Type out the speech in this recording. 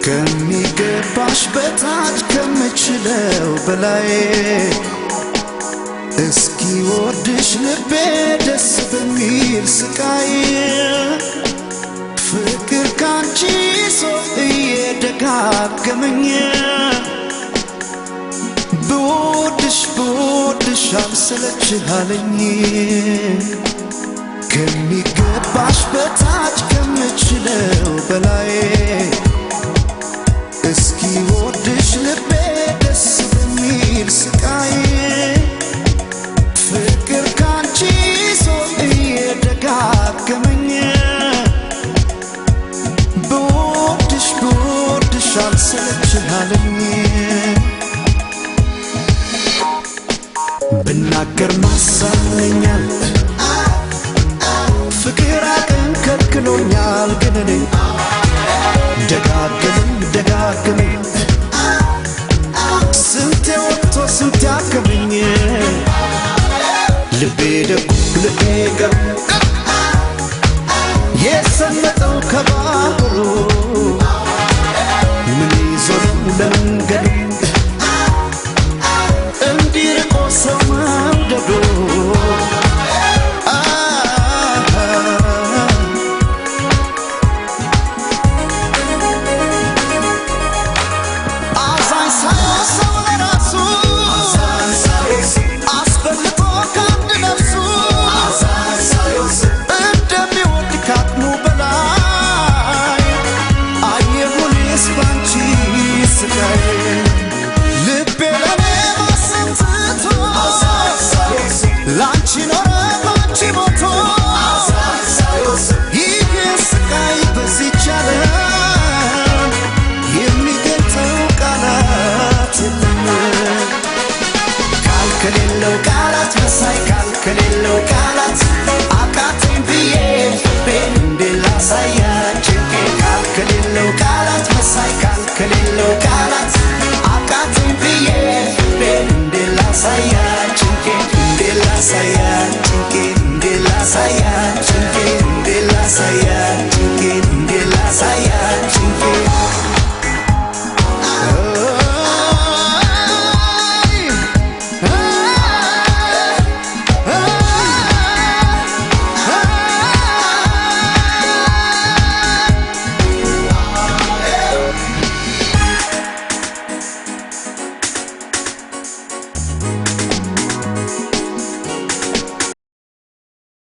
ከሚገባሽ በታች ከምችለው በላይ እስኪ ወድሽ ልቤ ደስ በሚል ስቃይ ፍቅር ካንቺ ሰው እየደጋገመኝ ብወድሽ አልሰለችሃለኝ ከሚገባሽ በታች ከምችለው በላይ እስኪ ወድሽ ልቤ ደስ በሚል ስቃይ ፍቅር ካንቺ ሰው እየደጋገመኝ ብወድሽ አልሰለችሃለኝ ብናገር ማሳመኛል ፍቅር አቅም ከልክሎኛል ግን እኔ ደጋግመኝ ስንቴ ወጥቶ ስንቴ አከመኝ ልቤ ደጉ ልቤ ገብ የሰመጠው ከባህሩ ምን ይዞ ለመንገዱ እንዲርቆ ሰው መውደዱ ከሌለው ቃላት አቃተኝ ብዬ ልቤን እንዴላሳያችሁ ከሌለው ቃላት መሳይ ከሌለው ቃላት አቃተኝ ብዬ ልቤን እንዴላሳያችሁ እንዴላሳያችሁ